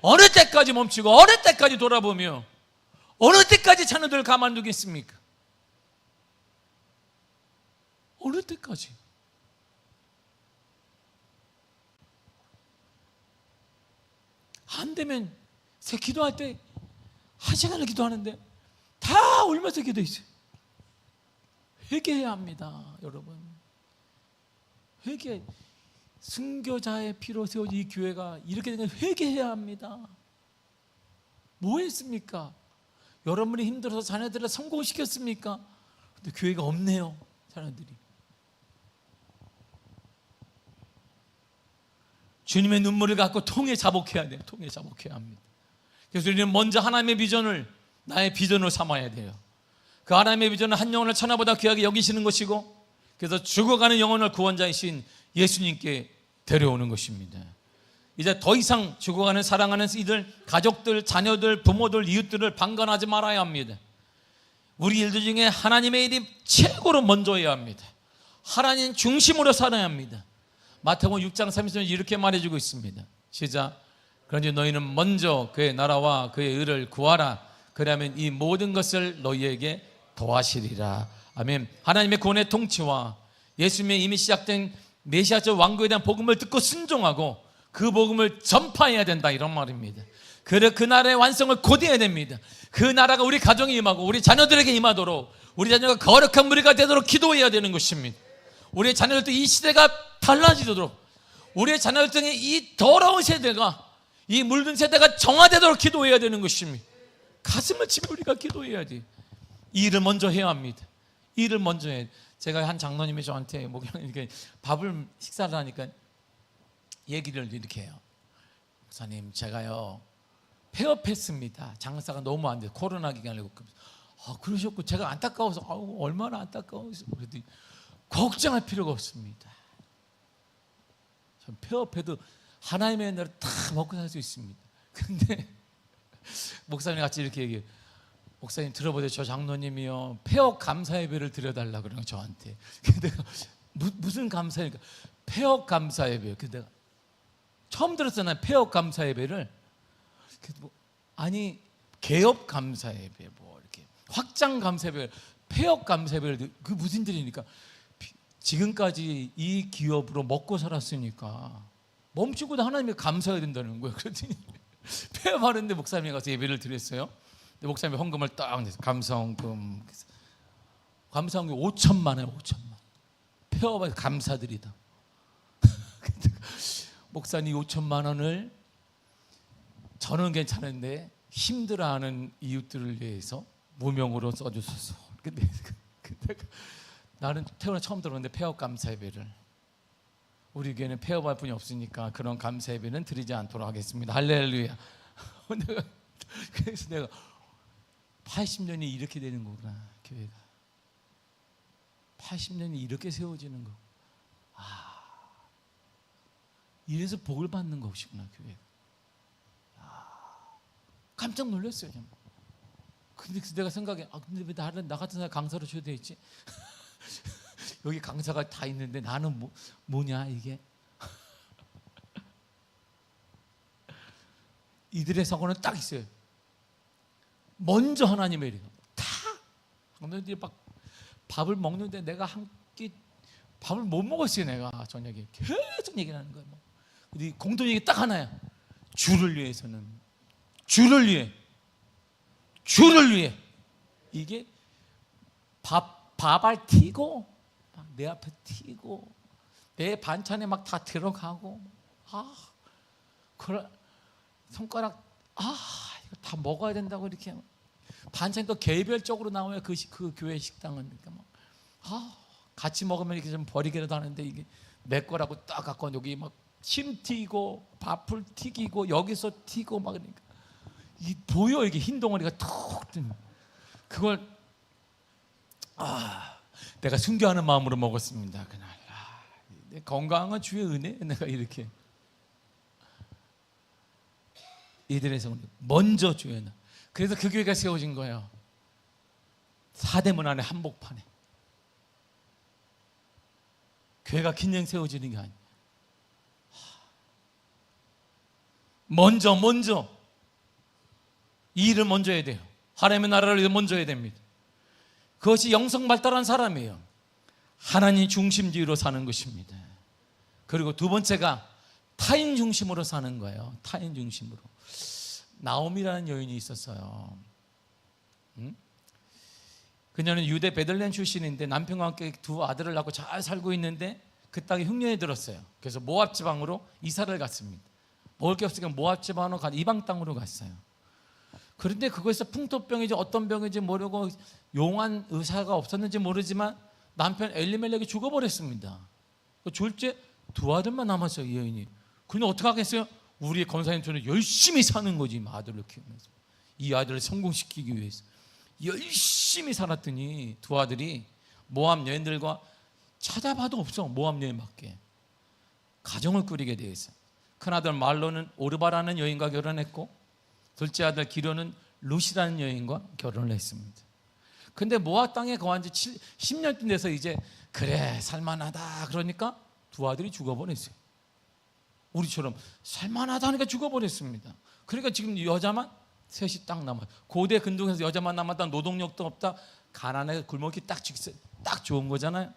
어느 때까지 멈추고 어느 때까지 돌아보며 어느 때까지 자녀들을 가만두겠습니까? 어느 때까지? 안 되면 새 기도할 때 1시간을 기도하는데 다 울면서 기도했어요. 회개해야 합니다, 여러분. 회개. 순교자의 피로 세워진 이 교회가 이렇게 된 건 회개해야 합니다. 뭐 했습니까? 여러분이 힘들어서 자녀들을 성공시켰습니까? 근데 교회가 없네요, 자녀들이. 주님의 눈물을 갖고 통에 자복해야 돼요. 통에 자복해야 합니다. 그래서 우리는 먼저 하나님의 비전을 나의 비전으로 삼아야 돼요. 그 하나님의 비전은 한 영혼을 천하보다 귀하게 여기시는 것이고, 그래서 죽어가는 영혼을 구원자이신 예수님께 데려오는 것입니다. 이제 더 이상 죽어가는 사랑하는 이들 가족들, 자녀들, 부모들, 이웃들을 방관하지 말아야 합니다. 우리 일들 중에 하나님의 일이 최고로 먼저여야 합니다. 하나님 중심으로 살아야 합니다. 마태복음 6장 30절 이렇게 말해주고 있습니다. 시작. 그런지 너희는 먼저 그의 나라와 그의 의를 구하라. 그러면 이 모든 것을 너희에게 더하시리라. 아멘. 하나님의 구원의 통치와 예수님의 이미 시작된 메시아적 왕국에 대한 복음을 듣고 순종하고 그 복음을 전파해야 된다, 이런 말입니다. 그래, 그 나라의 완성을 고대해야 됩니다. 그 나라가 우리 가정에 임하고 우리 자녀들에게 임하도록, 우리 자녀가 거룩한 무리가 되도록 기도해야 되는 것입니다. 우리 자녀들도 이 시대가 달라지도록, 우리의 자녀들 중에 이 더러운 세대가, 이 물든 세대가 정화되도록 기도해야 되는 것입니다. 가슴을 치며 우리가 기도해야지. 이 일을 먼저 해야 합니다. 이 일을 먼저 해야. 제가 한 장로님이 저한테 이렇게 밥을 식사를 하니까 얘기를 이렇게 해요. 목사님, 제가요 폐업했습니다. 장사가 너무 안 돼요. 코로나 기간이고. 그러셨고 제가 안타까워서 얼마나 안타까워서 그랬더니 걱정할 필요가 없습니다. 전 폐업해도 하나님의 은혜로 다 먹고 살 수 있습니다. 근데 목사님 같이 이렇게 얘기해요. 목사님 들어보세요. 저 장로님이요 폐업 감사 예배를 드려달라 그러는 거 저한테. 근데 내가 무슨 감사 예배니까 폐업 감사 예배요. 근데 내가 처음 들었잖아요. 폐업 감사 예배를. 아니 개업 감사 예배, 뭐 이렇게 확장 감사 예배, 폐업 감사 예배를 그 무슨 일이니까 지금까지 이 기업으로 먹고 살았으니까 멈추고도 하나님께 감사해야 된다는 거예요. 그랬더니 폐업하는데 목사님이 가서 예배를 드렸어요. 근데 목사님이 헌금을 딱 내서 감사헌금 5천만 원, 5천만. 폐업해서 감사드리다. 목사님 5천만 원을 저는 괜찮은데 힘들어하는 이웃들을 위해서 무명으로 써주소서. 근데 나는 태어나 처음 들었는데 폐업 감사 예배를, 우리 교회는 폐업할 분이 없으니까 그런 감사 예배는 드리지 않도록 하겠습니다. 할렐루야. 그래서 내가 80년이 이렇게 되는 거구나, 교회가. 80년이 이렇게 세워지는 거. 이래서 복을 받는 것이구나, 교회가. 깜짝 놀랐어요. 근데 내가 생각해, 근데 왜 나 같은 사람 강사로 줘야 되지? 여기 강사가 다 있는데 나는 뭐냐 이게? 이들의 사고는 딱 있어요. 먼저 하나님의 일. 다 너희들이 막 밥을 먹는데 내가 한 끼 밥을 못 먹었어요. 내가 저녁에 계속 얘기를 하는 거예요. 근데 공통점이 딱 하나야. 주를 위해서는, 주를 위해 이게 밥알 튀고 막 내 앞에 튀고 내 반찬에 막 다 들어가고 그래 손가락 이거 다 먹어야 된다고 이렇게 반찬이 또 개별적으로 나와요. 그 교회 식당은. 그러니까 막 같이 먹으면 이렇게 좀 버리기라도 하는데 이게 내 거라고 딱 갖고 여기 막 침 튀고 밥풀 튀기고 여기서 튀고 막 그러니까 이 보여, 이게 흰 덩어리가 툭 뜨면 그걸 내가 순교하는 마음으로 먹었습니다. 그날 내 건강한 주의 은혜, 내가 이렇게 이들에서 먼저 주의 은혜. 그래서 그 교회가 세워진 거예요. 사대문 안에 한복판에. 교회가 그냥 세워지는 게 아니에요. 먼저 이 일을 먼저 해야 돼요. 하나님의 나라를 먼저 해야 됩니다. 그것이 영성 발달한 사람이에요. 하나님 중심주의로 사는 것입니다. 그리고 두 번째가 타인 중심으로 사는 거예요. 타인 중심으로. 나옴이라는 여인이 있었어요. 그녀는 유대 베들레헴 출신인데 남편과 함께 두 아들을 낳고 잘 살고 있는데 그 땅에 흉년이 들었어요. 그래서 모압 지방으로 이사를 갔습니다. 먹을 게 없으니까 모압 지방으로 이방 땅으로 갔어요. 그런데 그거에서 풍토병이지 어떤 병인지 모르고 용한 의사가 없었는지 모르지만 남편 엘리멜렉이 죽어버렸습니다. 졸제 두 아들만 남았어요, 이 여인이. 그런데 어떻게 하겠어요? 우리 권사님처럼 열심히 사는 거지, 아들을 키우면서. 이 아들을 성공시키기 위해서 열심히 살았더니 두 아들이 모압 여인들과 찾아봐도 없어. 모압 여인밖에. 가정을 꾸리게 되어 있어요. 큰아들 말로는 오르바라는 여인과 결혼했고, 둘째 아들 기료는 룻이라는 여인과 결혼을 했습니다. 근데 모압 땅에 거한 지 10년쯤 돼서 이제 그래 살만하다 그러니까 두 아들이 죽어버렸어요. 우리처럼 살만하다 하니까 죽어버렸습니다. 그러니까 지금 여자만 셋이 딱 남아요. 고대 근동에서 여자만 남았다, 노동력도 없다, 가난해 굶어기 딱 좋은 거잖아요.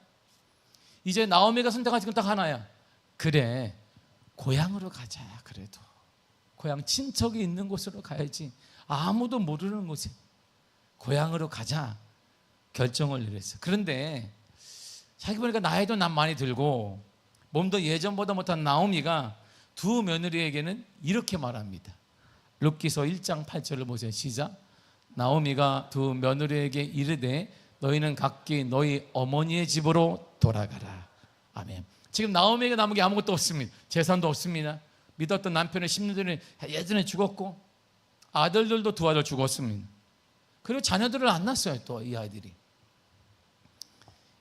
이제 나오미가 선택한 지금 딱 하나야. 그래 고향으로 가자. 그래도 고향 친척이 있는 곳으로 가야지, 아무도 모르는 곳에 고향으로 가자 결정을 내렸어요. 그런데 자기 보니까 나이도 많이 들고 몸도 예전보다 못한 나오미가 두 며느리에게는 이렇게 말합니다. 룻기서 1장 8절을 보세요. 시작. 나오미가 두 며느리에게 이르되 너희는 각기 너희 어머니의 집으로 돌아가라. 아멘. 지금 나오미에게 남은 게 아무것도 없습니다. 재산도 없습니다. 믿었던 남편의 10년 전에 예전에 죽었고, 아들들도 두 아들 죽었습니다. 그리고 자녀들을 안 낳았어요. 또 이 아이들이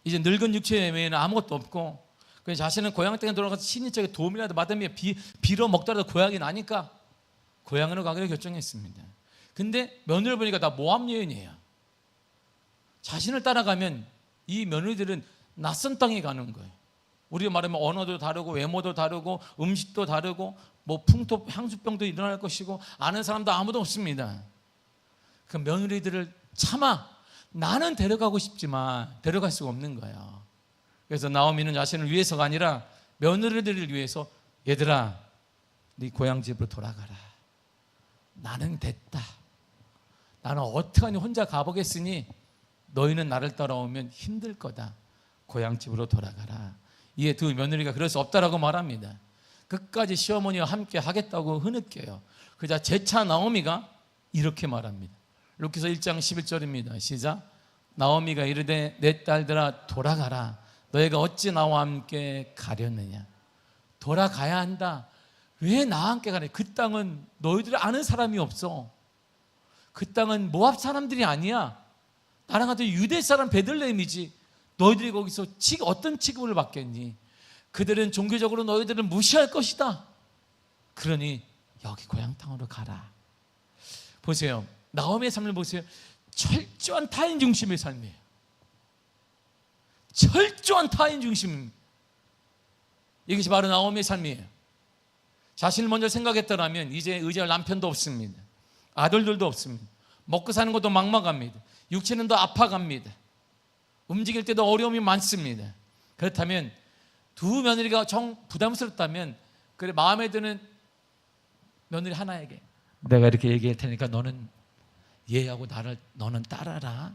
이제 늙은 육체 외에는 아무것도 없고, 그래서 자신은 고향 땅에 돌아가서 친인척의 도움이라도 받으며 빌어 먹더라도 고향이 나니까 고향으로 가기로 결정했습니다. 근데 며느리를 보니까 다 모압 여인이에요. 자신을 따라가면 이 며느리들은 낯선 땅에 가는 거예요. 우리가 말하면 언어도 다르고 외모도 다르고 음식도 다르고 뭐 풍토 향수병도 일어날 것이고 아는 사람도 아무도 없습니다. 그 며느리들을 차마 나는 데려가고 싶지만 데려갈 수가 없는 거예요. 그래서 나오미는 자신을 위해서가 아니라 며느리들을 위해서 얘들아 네 고향 집으로 돌아가라. 나는 됐다. 나는 어떡하니 혼자 가보겠으니 너희는 나를 따라오면 힘들 거다. 고향 집으로 돌아가라. 이에 두 며느리가 그럴 수 없다라고 말합니다. 끝까지 시어머니와 함께 하겠다고 흐느껴요. 그러자 제차 나오미가 이렇게 말합니다. 룻기서 1장 11절입니다. 시작. 나오미가 이르되 내 딸들아 돌아가라. 너희가 어찌 나와 함께 가렸느냐. 돌아가야 한다. 왜 나와 함께 가냐. 그 땅은 너희들 아는 사람이 없어. 그 땅은 모압 사람들이 아니야. 나랑 같은 유대 사람 베들레헴이지. 너희들이 거기서 어떤 취급을 받겠니? 그들은 종교적으로 너희들을 무시할 것이다. 그러니 여기 고향 땅으로 가라. 보세요. 나오미의 삶을 보세요. 철저한 타인 중심의 삶이에요. 철저한 타인 중심입니다. 이것이 바로 나오미의 삶이에요. 자신을 먼저 생각했더라면 이제 의지할 남편도 없습니다. 아들들도 없습니다. 먹고 사는 것도 막막합니다. 육체는 더 아파갑니다. 움직일 때도 어려움이 많습니다. 그렇다면 두 며느리가 정 부담스럽다면 그래 마음에 드는 며느리 하나에게 내가 이렇게 얘기할 테니까 너는 얘하고 너는 따라라.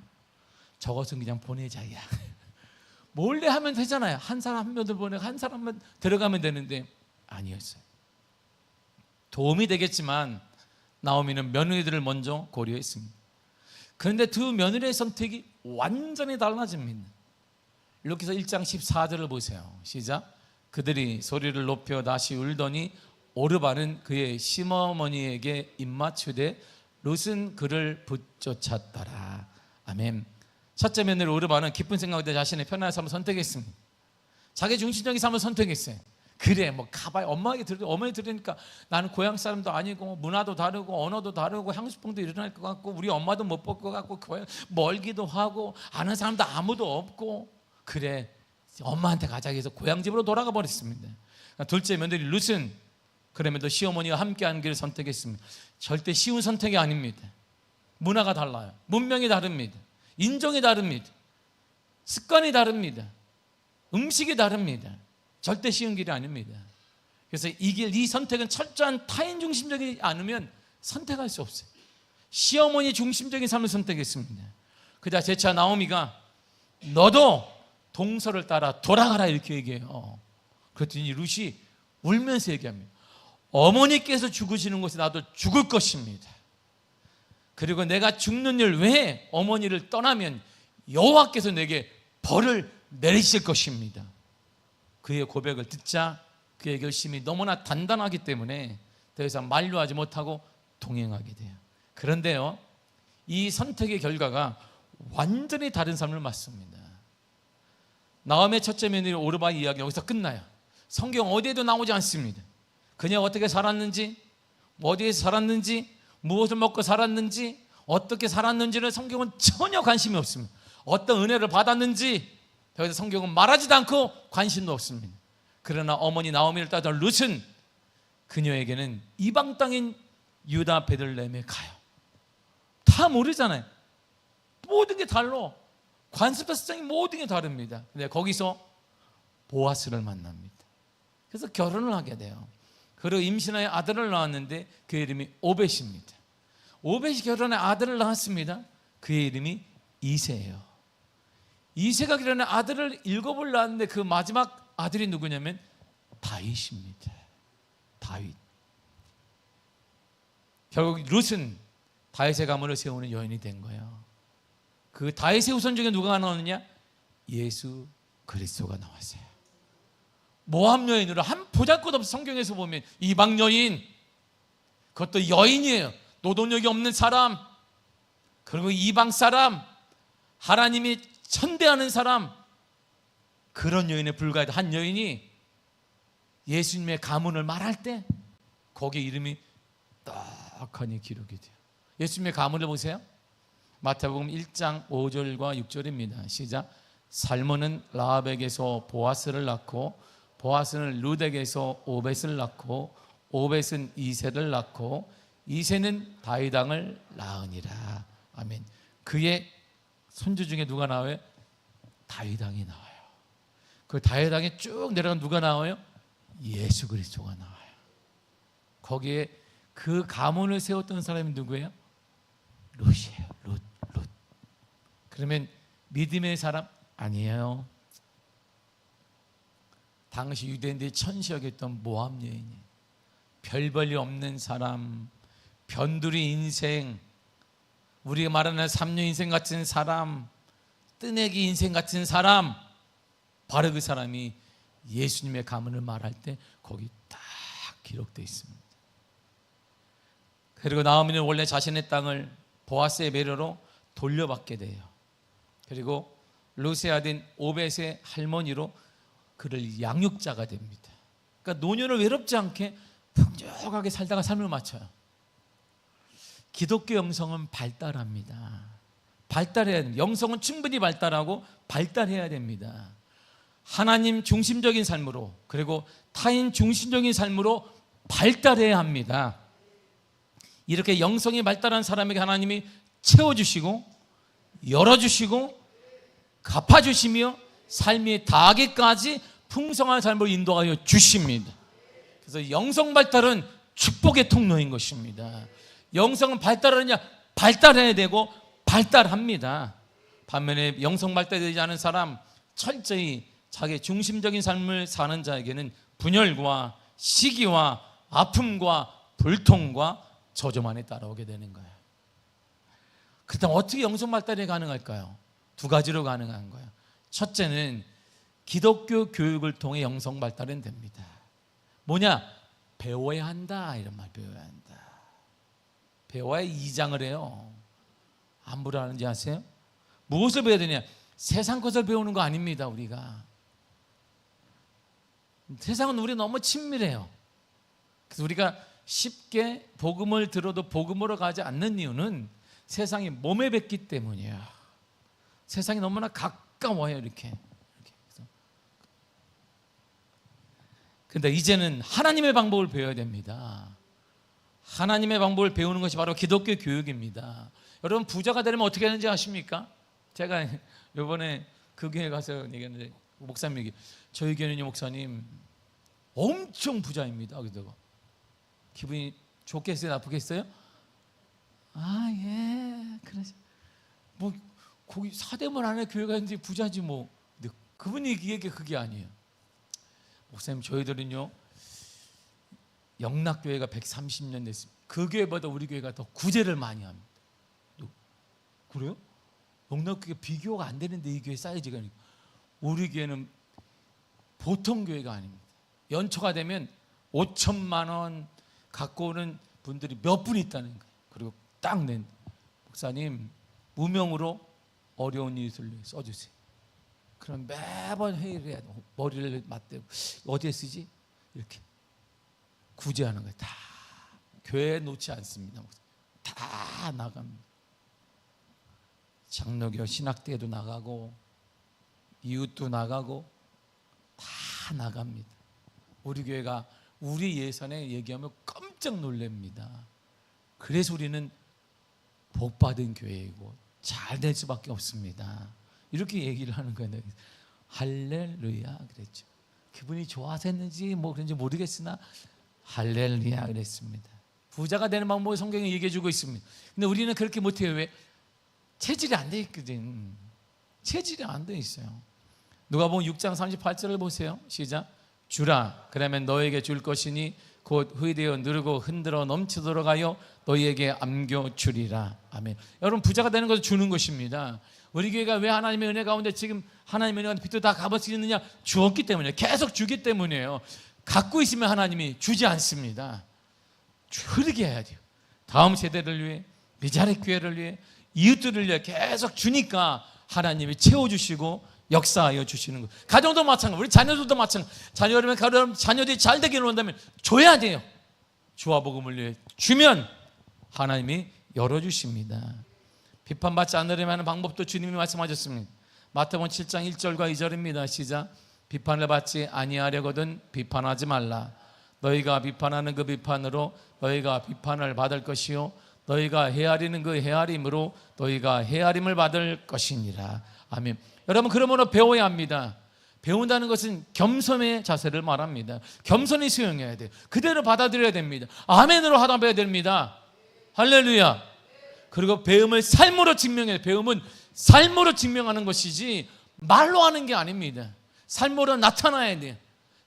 저것은 그냥 보내자. 야. 몰래 하면 되잖아요. 한 사람 한 명들 보내고 한 사람만 들어가면 되는데 아니었어요. 도움이 되겠지만 나오미는 며느리들을 먼저 고려했습니다. 그런데 두 며느리의 선택이 완전히 달라집니다. 룻기서 1장 14절을 보세요. 시작. 그들이 소리를 높여 다시 울더니 오르바는 그의 시어머니에게 입맞추되 룻은 그를 붙쫓았더라. 아멘. 첫째 며느리 오르바는 기쁜 생각으로 자신의 편안한 삶을 선택했습니다. 자기 중심적인 삶을 선택했어요. 그래 뭐 가봐야 어머니 들으니까 나는 고향 사람도 아니고 문화도 다르고 언어도 다르고 향수병도 일어날 것 같고 우리 엄마도 못 볼 것 같고 멀기도 하고 아는 사람도 아무도 없고 그래 엄마한테 가자 해서 고향집으로 돌아가 버렸습니다. 둘째 며느리 룻은 그럼에도 시어머니와 함께하는 길을 선택했습니다. 절대 쉬운 선택이 아닙니다. 문화가 달라요. 문명이 다릅니다. 인종이 다릅니다. 습관이 다릅니다. 음식이 다릅니다. 절대 쉬운 길이 아닙니다. 그래서 이 선택은 철저한 타인 중심적이지 않으면 선택할 수 없어요. 시어머니 중심적인 삶을 선택했습니다. 그자 제차 나오미가 너도 동서를 따라 돌아가라 이렇게 얘기해요. 그랬더니 룻이 울면서 얘기합니다. 어머니께서 죽으시는 곳에 나도 죽을 것입니다. 그리고 내가 죽는 일 외에 어머니를 떠나면 여호와께서 내게 벌을 내리실 것입니다. 그의 고백을 듣자 그의 결심이 너무나 단단하기 때문에 더 이상 만류하지 못하고 동행하게 돼요. 그런데요, 이 선택의 결과가 완전히 다른 삶을 맞습니다. 나오미의 첫째 며느리 오르바의 이야기가 여기서 끝나요. 성경 어디에도 나오지 않습니다. 그냥 어떻게 살았는지, 어디에서 살았는지, 무엇을 먹고 살았는지, 어떻게 살았는지는 성경은 전혀 관심이 없습니다. 어떤 은혜를 받았는지 여기서 성경은 말하지도 않고 관심도 없습니다. 그러나 어머니 나오미를 따던 룻은 그녀에게는 이방 땅인 유다 베들레헴에 가요. 다 모르잖아요. 모든 게 달라. 관습자 수장이 모든 게 다릅니다. 근데 거기서 보아스를 만납니다. 그래서 결혼을 하게 돼요. 그리고 임신하여 아들을 낳았는데 그의 이름이 오벳입니다. 오벳이 결혼해 아들을 낳았습니다. 그의 이름이 이새예요. 이새가 결혼해 아들을 7을 낳았는데 그 마지막 아들이 누구냐면 다윗입니다. 다윗. 결국 룻은 다윗의 가문을 세우는 여인이 된 거예요. 그 다윗의 후손 중에 누가 나오느냐? 예수 그리스도가 나왔어요. 모함 여인으로 한 보잘것없이 성경에서 보면 이방 여인, 그것도 여인이에요. 노동력이 없는 사람, 그리고 이방 사람, 하나님이 천대하는 사람, 그런 여인에 불과했던 한 여인이 예수님의 가문을 말할 때 거기에 이름이 떡하니 기록이 돼요. 예수님의 가문을 보세요. 마태복음 1장 5절과 6절입니다. 시작. 살몬은 라합에게서 보아스를 낳고 보아스는 룻에게서 오벳을 낳고 오벳은 이새를 낳고 이새는 다윗 왕을 낳으니라. 아멘. 그의 손주 중에 누가 나와요? 다윗 왕이 나와요. 그 다윗 왕에 쭉 내려간 누가 나와요? 예수 그리스도가 나와요. 거기에 그 가문을 세웠던 사람이 누구예요? 룻이에요. 룻. 그러면 믿음의 사람? 아니에요. 당시 유대인들이 천시 여겼던 모함 여인이에요. 별 볼일 없는 사람, 변두리 인생, 우리가 말하는 삼류 인생 같은 사람, 뜨내기 인생 같은 사람, 바로 그 사람이 예수님의 가문을 말할 때 거기 딱 기록되어 있습니다. 그리고 나오미는 원래 자신의 땅을 보아스의 매료로 돌려받게 돼요. 그리고 룻의 아들 오벳의 할머니로 그를 양육자가 됩니다. 그러니까 노년을 외롭지 않게 풍족하게 살다가 삶을 마쳐요. 기독교 영성은 발달합니다. 발달해야 됩니다. 영성은 충분히 발달하고 발달해야 됩니다. 하나님 중심적인 삶으로, 그리고 타인 중심적인 삶으로 발달해야 합니다. 이렇게 영성이 발달한 사람에게 하나님이 채워주시고 열어주시고 갚아주시며 삶이 다하기까지 풍성한 삶으로 인도하여 주십니다. 그래서 영성 발달은 축복의 통로인 것입니다. 영성은 발달하느냐? 발달해야 되고 발달합니다. 반면에 영성 발달되지 않은 사람, 철저히 자기 중심적인 삶을 사는 자에게는 분열과 시기와 아픔과 불통과 저주만이 따라오게 되는 거예요. 그렇다면 어떻게 영성 발달이 가능할까요? 2가지로 가능한 거예요. 첫째는 기독교 교육을 통해 영성 발달은 됩니다. 뭐냐? 배워야 한다. 이런 말, 배워야 한다. 배워야 2장을 해요. 안 불안한지 아세요? 무엇을 배워야 되냐? 세상 것을 배우는 거 아닙니다. 우리가 세상은 우리 너무 친밀해요. 그래서 우리가 쉽게 복음을 들어도 복음으로 가지 않는 이유는 세상이 몸에 뱉기 때문이에요. 세상이 너무나 가까워요. 이렇게. 그런데 이제는 하나님의 방법을 배워야 됩니다. 하나님의 방법을 배우는 것이 바로 기독교 교육입니다. 여러분, 부자가 되려면 어떻게 하는지 아십니까? 제가 이번에 그 교회 가서 얘기했는데 목사님에게, 저희 교회는요 목사님 엄청 부자입니다. 그러다가 기분이 좋겠어요? 나쁘겠어요? 아, 예, 그러지. 뭐 거기 사대문 안에 교회가 있는데 부자지 뭐. 근데 그분이 얘기한 게 그게 아니에요. 목사님, 저희들은요 영락교회가 130년 됐습니다. 그 교회보다 우리 교회가 더 구제를 많이 합니다. 그래요? 영락교회가 비교가 안 되는데 이 교회 사이즈가, 우리 교회는 보통 교회가 아닙니다. 연초가 되면 5천만 원 갖고 오는 분들이 몇 분 있다는 거예요. 그리고 딱 낸, 목사님 무명으로 어려운 이웃을 써주세요. 그럼 매번 회의를 해야 돼. 머리를 맞대고 어디에 쓰지? 이렇게 구제하는 거예요. 다 교회에 놓지 않습니다. 다 나갑니다. 장로교 신학대회도 나가고 이웃도 나가고 다 나갑니다. 우리 교회가 우리 예산에 얘기하면 깜짝 놀랍니다. 그래서 우리는 복받은 교회이고 잘 될 수밖에 없습니다. 이렇게 얘기를 하는 거예요. 할렐루야 그랬죠. 기분이 좋아서 했는지 뭐 그런지 모르겠으나 할렐루야 그랬습니다. 부자가 되는 방법을 성경에 얘기해 주고 있습니다. 근데 우리는 그렇게 못해요. 왜? 체질이 안 돼 있거든. 체질이 안 돼 있어요. 누가복음 6장 38절을 보세요. 시작. 주라 그러면 너에게 줄 것이니 곧 후이되어 누르고 흔들어 넘치도록 하여 너희에게 안겨주리라. 아멘. 여러분 부자가 되는 것을 주는 것입니다. 우리 교회가 왜 하나님의 은혜 가운데 지금 하나님의 은혜가 빛도 다 갚을 수 있느냐? 주었기 때문이에요. 계속 주기 때문이에요. 갖고 있으면 하나님이 주지 않습니다. 흐르게 해야 돼요. 다음 세대를 위해, 미자립 교회를 위해, 이웃들을 위해 계속 주니까 하나님이 채워주시고 역사하여 주시는 거예요. 가정도 마찬가지, 우리 자녀들도 마찬가지. 자녀들이 잘 되기를 원한다면 줘야 돼요. 주와 복음을 위해 주면 하나님이 열어주십니다. 비판받지 않으려면 하는 방법도 주님이 말씀하셨습니다. 마태복음 7장 1절과 2절입니다. 시작. 비판을 받지 아니하려거든 비판하지 말라. 너희가 비판하는 그 비판으로 너희가 비판을 받을 것이요 너희가 헤아리는 그 헤아림으로 너희가 헤아림을 받을 것이니라. 아멘. 여러분 그러므로 배워야 합니다. 배운다는 것은 겸손의 자세를 말합니다. 겸손히 수용해야 돼요. 그대로 받아들여야 됩니다. 아멘으로 하답해야 됩니다. 할렐루야. 그리고 배움을 삶으로 증명해야 돼요. 배움은 삶으로 증명하는 것이지 말로 하는 게 아닙니다. 삶으로 나타나야 돼요.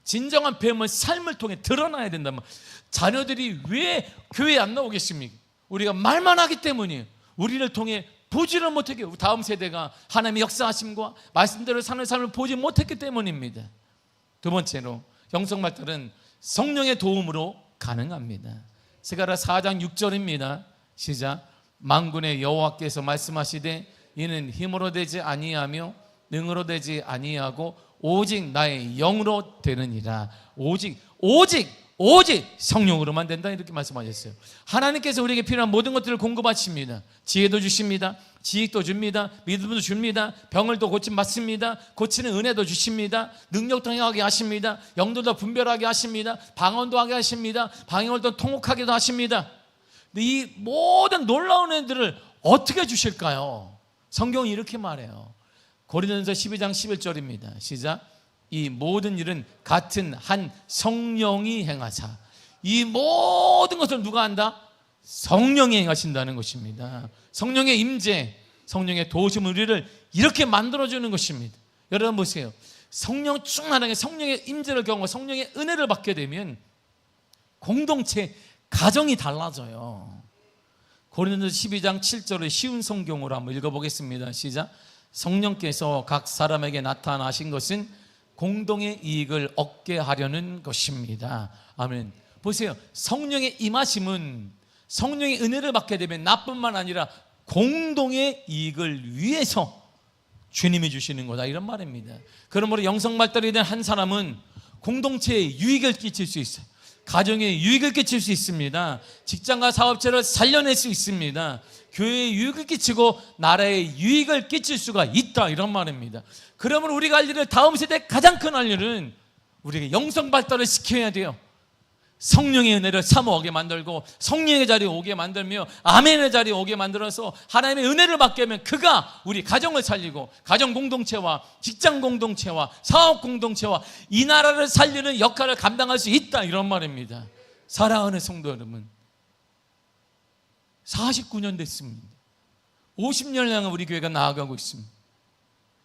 진정한 배움은 삶을 통해 드러나야 된단 말이에요. 자녀들이 왜 교회에 안 나오겠습니까? 우리가 말만 하기 때문이에요. 우리를 통해 보지를 못하게, 다음 세대가 하나님의 역사하심과 말씀대로 사는 삶을 보지 못했기 때문입니다. 두 번째로 영성 발달은 성령의 도움으로 가능합니다. 스가랴 4장 6절입니다. 시작. 만군의 여호와께서 말씀하시되 이는 힘으로 되지 아니하며 능으로 되지 아니하고 오직 나의 영으로 되느니라. 오직 성령으로만 된다 이렇게 말씀하셨어요. 하나님께서 우리에게 필요한 모든 것들을 공급하십니다. 지혜도 주십니다. 지식도 줍니다. 믿음도 줍니다. 병을 또 고침받습니다. 고치는 은혜도 주십니다. 능력도 행하게 하십니다. 영도도 분별하게 하십니다. 방언도 하게 하십니다. 방언도 통곡하게도 하십니다. 근데 이 모든 놀라운 은혜들을 어떻게 주실까요? 성경이 이렇게 말해요. 고린도전서 12장 11절입니다. 시작. 이 모든 일은 같은 한 성령이 행하사. 이 모든 것을 누가 한다? 성령이 행하신다는 것입니다. 성령의 임재, 성령의 도우심 우리를 이렇게 만들어주는 것입니다. 여러분 보세요. 성령 충만하게 성령의 임재를 경험하고 성령의 은혜를 받게 되면 공동체, 가정이 달라져요. 고린도전서 12장 7절의 쉬운 성경으로 한번 읽어보겠습니다. 시작. 성령께서 각 사람에게 나타나신 것은 공동의 이익을 얻게 하려는 것입니다. 아멘. 보세요. 성령의 임하심은 성령의 은혜를 받게 되면 나뿐만 아니라 공동의 이익을 위해서 주님이 주시는 거다 이런 말입니다. 그러므로 영성 발달이 된 한 사람은 공동체에 유익을 끼칠 수 있어요. 가정에 유익을 끼칠 수 있습니다. 직장과 사업체를 살려낼 수 있습니다. 교회에 유익을 끼치고 나라에 유익을 끼칠 수가 있다 이런 말입니다. 그러면 우리가 할 일은 다음 세대 가장 큰 할 일은 우리에게 영성 발달을 시켜야 돼요. 성령의 은혜를 사모하게 만들고 성령의 자리에 오게 만들며 아멘의 자리에 오게 만들어서 하나님의 은혜를 받게 하면 그가 우리 가정을 살리고 가정 공동체와 직장 공동체와 사업 공동체와 이 나라를 살리는 역할을 감당할 수 있다 이런 말입니다. 사랑하는 성도 여러분, 49년 됐습니다. 50년 향해 우리 교회가 나아가고 있습니다.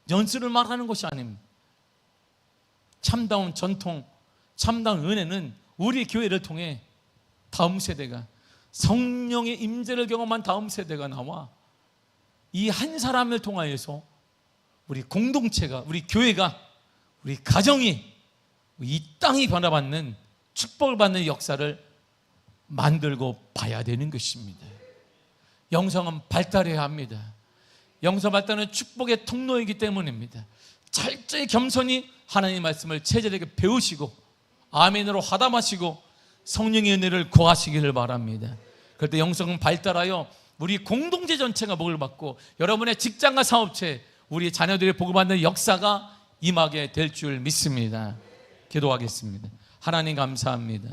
연수를 말하는 것이 아닙니다. 참다운 전통, 참다운 은혜는 우리 교회를 통해 다음 세대가 성령의 임재를 경험한 다음 세대가 나와 이 한 사람을 통하여서 우리 공동체가, 우리 교회가, 우리 가정이 이 땅이 변화받는 축복을 받는 역사를 만들고 봐야 되는 것입니다. 영성은 발달해야 합니다. 영성 발달은 축복의 통로이기 때문입니다. 철저히 겸손히 하나님의 말씀을 체질에게 배우시고 아멘으로 화답하시고 성령의 은혜를 구하시기를 바랍니다. 그럴 때 영성은 발달하여 우리 공동체 전체가 복을 받고 여러분의 직장과 사업체, 우리 자녀들의 복을 받는 역사가 임하게 될 줄 믿습니다. 기도하겠습니다. 하나님 감사합니다.